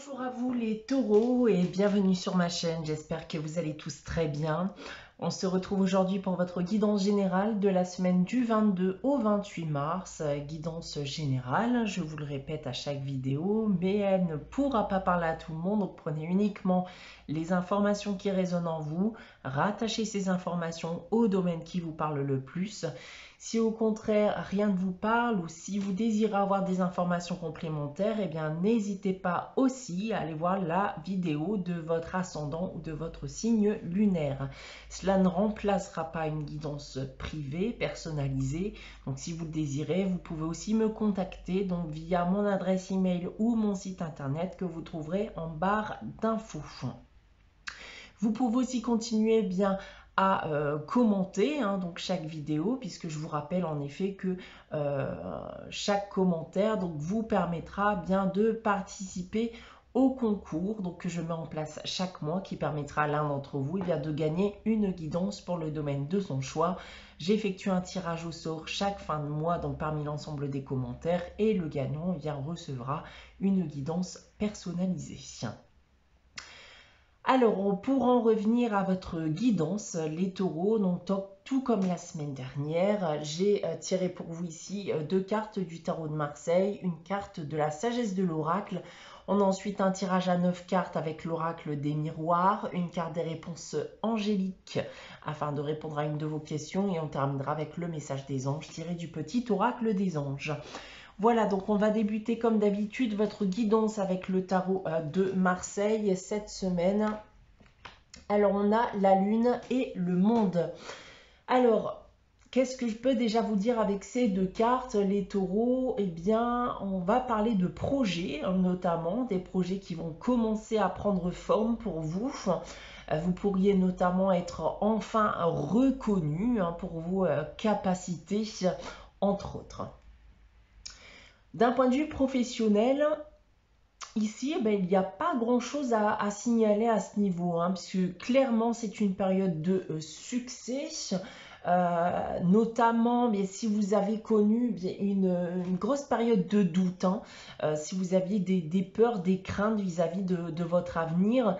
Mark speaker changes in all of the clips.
Speaker 1: Bonjour à vous les taureaux et bienvenue sur ma chaîne, j'espère que vous allez tous très bien. On se retrouve aujourd'hui pour votre guidance générale de la semaine du 22 au 28 mars. Guidance générale, je vous le répète à chaque vidéo, mais elle ne pourra pas parler à tout le monde, donc prenez uniquement les informations qui résonnent en vous, rattachez ces informations au domaine qui vous parle le plus. Si au contraire rien ne vous parle ou si vous désirez avoir des informations complémentaires, eh bien n'hésitez pas aussi à aller voir la vidéo de votre ascendant ou de votre signe lunaire. Cela ne remplacera pas une guidance privée, personnalisée. Donc si vous le désirez, vous pouvez aussi me contacter donc via mon adresse email ou mon site internet que vous trouverez en barre d'infos. Vous pouvez aussi continuer bien à commenter donc chaque vidéo, puisque je vous rappelle en effet que chaque commentaire donc vous permettra bien de participer au concours donc que je mets en place chaque mois, qui permettra à l'un d'entre vous bien de gagner une guidance pour le domaine de son choix. J'effectue un tirage au sort chaque fin de mois donc parmi l'ensemble des commentaires, et le gagnant recevra une guidance personnalisée. Alors, pour en revenir à votre guidance, les taureaux, donc tout comme la semaine dernière, j'ai tiré pour vous ici deux cartes du tarot de Marseille, une carte de la sagesse de l'oracle. On a ensuite un tirage à 9 cartes avec l'oracle des miroirs, une carte des réponses angéliques afin de répondre à une de vos questions, et on terminera avec le message des anges tiré du petit oracle des anges. Voilà, donc on va débuter comme d'habitude votre guidance avec le tarot de Marseille cette semaine. Alors on a la lune et le monde. Alors, qu'est-ce que je peux déjà vous dire avec ces deux cartes, les taureaux? Eh bien, on va parler de projets, notamment des projets qui vont commencer à prendre forme pour vous. Vous pourriez notamment être enfin reconnu pour vos capacités, entre autres. D'un point de vue professionnel, ici, il n'y a pas grand-chose à signaler à ce niveau, puisque clairement, c'est une période de succès, notamment si vous avez connu une grosse période de doute, si vous aviez des peurs, des craintes vis-à-vis de votre avenir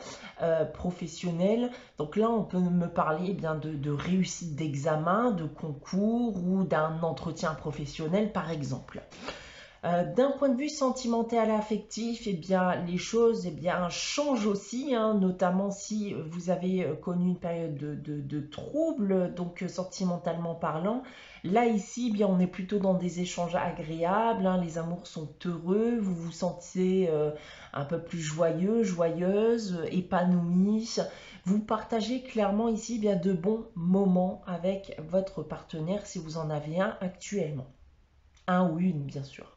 Speaker 1: professionnel. Donc là, on peut me parler de réussite d'examen, de concours ou d'un entretien professionnel, par exemple. D'un point de vue sentimental affectif, les choses changent aussi, notamment si vous avez connu une période de troubles, donc sentimentalement parlant. Là, ici, on est plutôt dans des échanges agréables, les amours sont heureux, vous vous sentez un peu plus joyeux, joyeuse, épanoui. Vous partagez clairement ici de bons moments avec votre partenaire, si vous en avez un actuellement. Un ou une, bien sûr.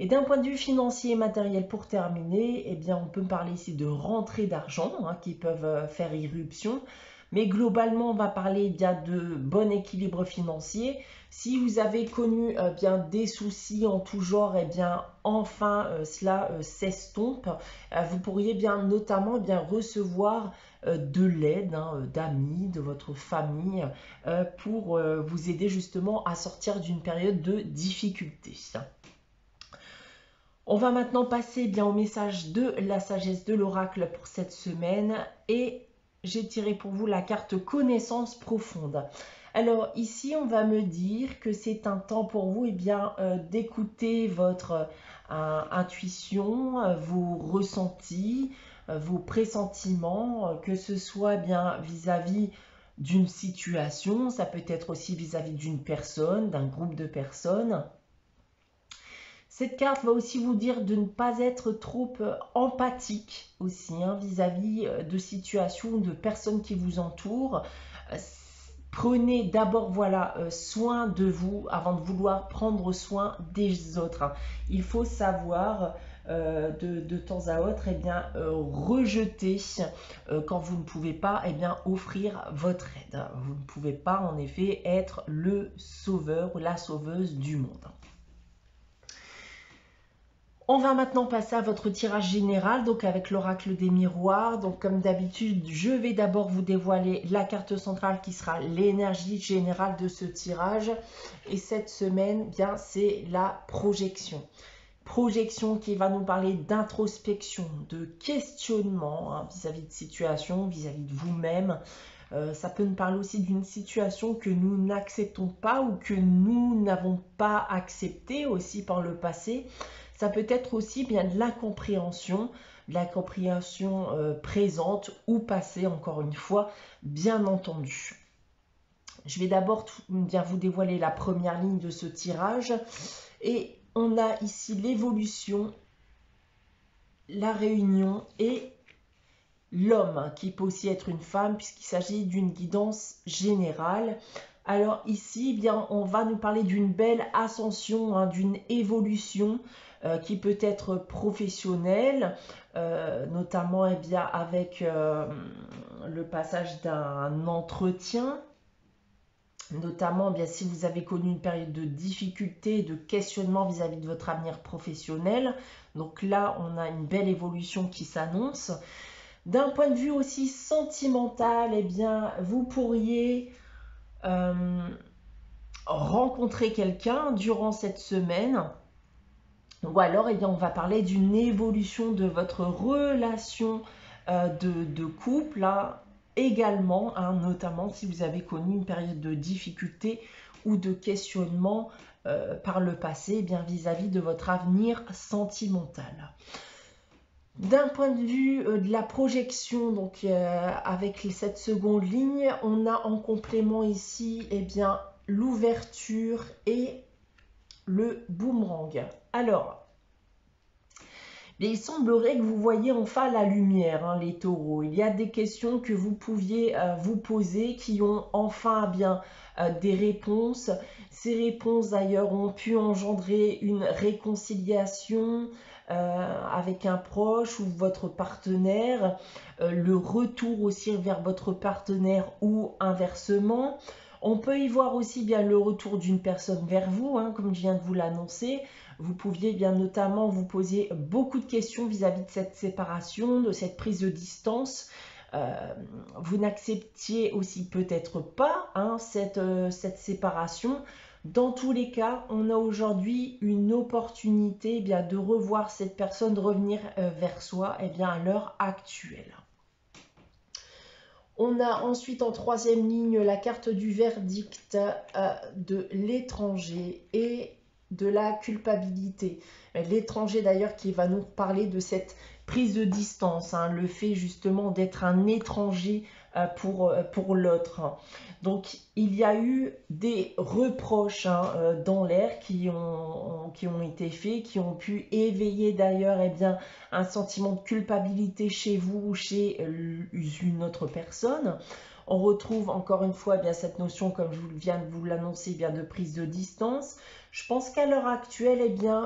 Speaker 1: Et d'un point de vue financier et matériel, pour terminer, on peut parler ici de rentrées d'argent qui peuvent faire irruption. Mais globalement, on va parler de bon équilibre financier. Si vous avez connu des soucis en tout genre, enfin cela s'estompe. Vous pourriez notamment recevoir de l'aide d'amis, de votre famille, pour vous aider justement à sortir d'une période de difficulté. On va maintenant passer au message de la sagesse de l'oracle pour cette semaine, et j'ai tiré pour vous la carte connaissance profonde. Alors ici, on va me dire que c'est un temps pour vous d'écouter votre intuition, vos ressentis, vos pressentiments, que ce soit vis-à-vis d'une situation, ça peut être aussi vis-à-vis d'une personne, d'un groupe de personnes. Cette carte va aussi vous dire de ne pas être trop empathique aussi vis-à-vis de situations, de personnes qui vous entourent. Prenez d'abord soin de vous avant de vouloir prendre soin des autres. Il faut savoir de temps à autre rejeter quand vous ne pouvez pas offrir votre aide. Vous ne pouvez pas en effet être le sauveur ou la sauveuse du monde. On va maintenant passer à votre tirage général, donc avec l'oracle des miroirs. Donc comme d'habitude, je vais d'abord vous dévoiler la carte centrale qui sera l'énergie générale de ce tirage. Et cette semaine, c'est la projection. projection qui va nous parler d'introspection, de questionnement vis-à-vis de situation, vis-à-vis de vous-même. Ça peut nous parler aussi d'une situation que nous n'acceptons pas ou que nous n'avons pas acceptée aussi par le passé. Ça peut être aussi bien de l'incompréhension présente ou passée, encore une fois, bien entendu. Je vais d'abord bien vous dévoiler la première ligne de ce tirage. Et on a ici l'évolution, la réunion et l'homme, qui peut aussi être une femme, puisqu'il s'agit d'une guidance générale. Alors ici, eh bien, on va nous parler d'une belle ascension, d'une évolution qui peut être professionnelle, notamment eh bien, avec le passage d'un entretien. Notamment, bien, si vous avez connu une période de difficulté, de questionnement vis-à-vis de votre avenir professionnel. Donc là, on a une belle évolution qui s'annonce. D'un point de vue aussi sentimental, eh bien, vous pourriez rencontrer quelqu'un durant cette semaine. Ou alors, eh bien, on va parler d'une évolution de votre relation de couple, également, notamment si vous avez connu une période de difficulté ou de questionnement par le passé, eh bien vis-à-vis de votre avenir sentimental. D'un point de vue de la projection, donc avec cette seconde ligne, on a en complément ici eh bien l'ouverture et le boomerang. Alors, il semblerait que vous voyez enfin la lumière, les taureaux. Il y a des questions que vous pouviez vous poser qui ont enfin bien des réponses. Ces réponses d'ailleurs ont pu engendrer une réconciliation avec un proche ou votre partenaire, le retour aussi vers votre partenaire ou inversement. On peut y voir aussi bien le retour d'une personne vers vous, comme je viens de vous l'annoncer. Vous pouviez bien notamment vous poser beaucoup de questions vis-à-vis de cette séparation, de cette prise de distance. Vous n'acceptiez aussi peut-être pas cette séparation. Dans tous les cas, on a aujourd'hui une opportunité bien, de revoir cette personne revenir vers soi bien, à l'heure actuelle. On a ensuite en troisième ligne la carte du verdict de l'étranger et de la culpabilité. L'étranger d'ailleurs qui va nous parler de cette prise de distance, le fait justement d'être un étranger pour l'autre. Donc il y a eu des reproches dans l'air qui ont été faits, qui ont pu éveiller d'ailleurs un sentiment de culpabilité chez vous ou chez une autre personne. On retrouve encore une fois cette notion, comme je viens de vous l'annoncer, de prise de distance. Je pense qu'à l'heure actuelle,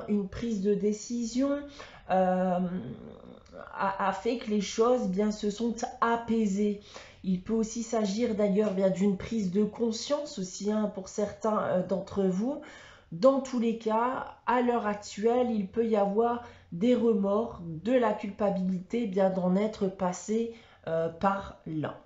Speaker 1: une prise de décision a fait que les choses se sont apaisées. Il peut aussi s'agir d'ailleurs d'une prise de conscience aussi pour certains d'entre vous. Dans tous les cas, à l'heure actuelle, il peut y avoir des remords, de la culpabilité d'en être passé par là.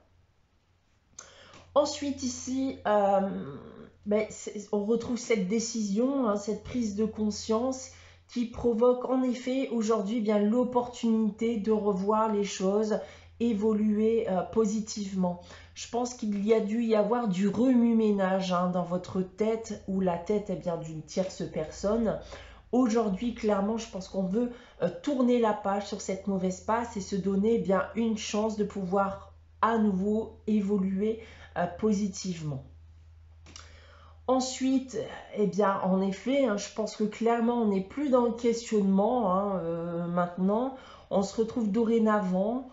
Speaker 1: Ensuite ici, on retrouve cette décision, cette prise de conscience qui provoque en effet aujourd'hui l'opportunité de revoir les choses, évoluer positivement. Je pense qu'il y a dû y avoir du remue-ménage dans votre tête ou la tête d'une tierce personne. Aujourd'hui, clairement, je pense qu'on veut tourner la page sur cette mauvaise passe et se donner une chance de pouvoir à nouveau évoluer positivement. Ensuite, en effet, je pense que clairement, on n'est plus dans le questionnement maintenant. On se retrouve dorénavant.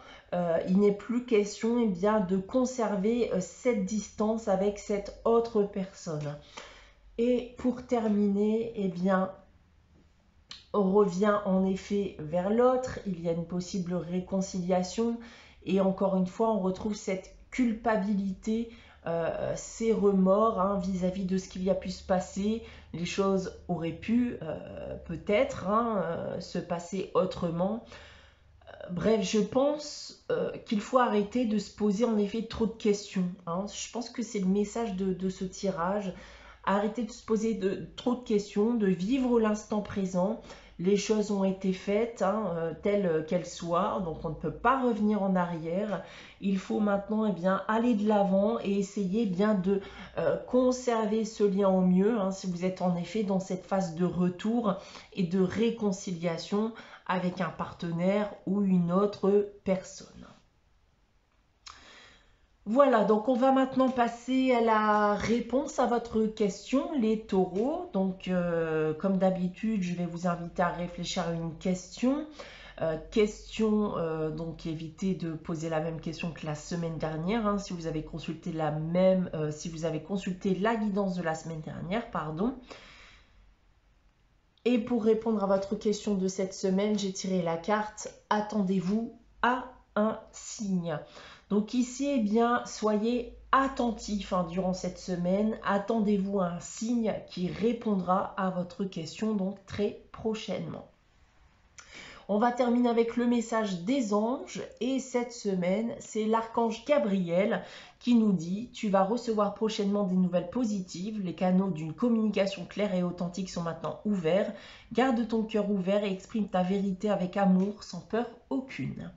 Speaker 1: Il n'est plus question de conserver cette distance avec cette autre personne. Et pour terminer, on revient en effet vers l'autre. Il y a une possible réconciliation. Et encore une fois, on retrouve cette culpabilité, ces remords vis-à-vis de ce qu'il y a pu se passer. Les choses auraient pu peut-être se passer autrement. Bref, je pense qu'il faut arrêter de se poser en effet trop de questions. Je pense que c'est le message de ce tirage. Arrêter de se poser trop de questions, de vivre l'instant présent. les choses ont été faites telles qu'elles soient, donc on ne peut pas revenir en arrière. Il faut maintenant aller de l'avant et essayer bien de conserver ce lien au mieux, si vous êtes en effet dans cette phase de retour et de réconciliation avec un partenaire ou une autre personne. Voilà, donc on va maintenant passer à la réponse à votre question, les taureaux. Donc, comme d'habitude, je vais vous inviter à réfléchir à une question. Donc évitez de poser la même question que la semaine dernière. Si vous avez consulté si vous avez consulté la guidance de la semaine dernière, pardon. Et pour répondre à votre question de cette semaine, j'ai tiré la carte « Attendez-vous à un signe ». Donc ici, soyez attentifs durant cette semaine. Attendez-vous à un signe qui répondra à votre question donc très prochainement. On va terminer avec le message des anges et cette semaine, c'est l'archange Gabriel qui nous dit « Tu vas recevoir prochainement des nouvelles positives. Les canaux d'une communication claire et authentique sont maintenant ouverts. Garde ton cœur ouvert et exprime ta vérité avec amour sans peur aucune. »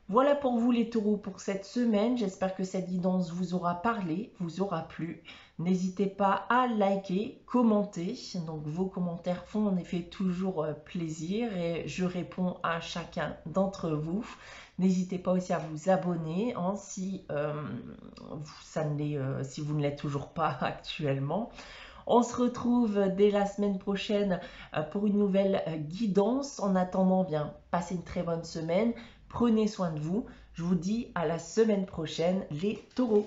Speaker 1: Voilà pour vous les taureaux pour cette semaine. J'espère que cette guidance vous aura parlé, vous aura plu. N'hésitez pas à liker, commenter. Donc vos commentaires font en effet toujours plaisir et je réponds à chacun d'entre vous. N'hésitez pas aussi à vous abonner si vous ne l'êtes toujours pas actuellement. On se retrouve dès la semaine prochaine pour une nouvelle guidance. En attendant, passez une très bonne semaine. Prenez soin de vous. Je vous dis à la semaine prochaine, les taureaux.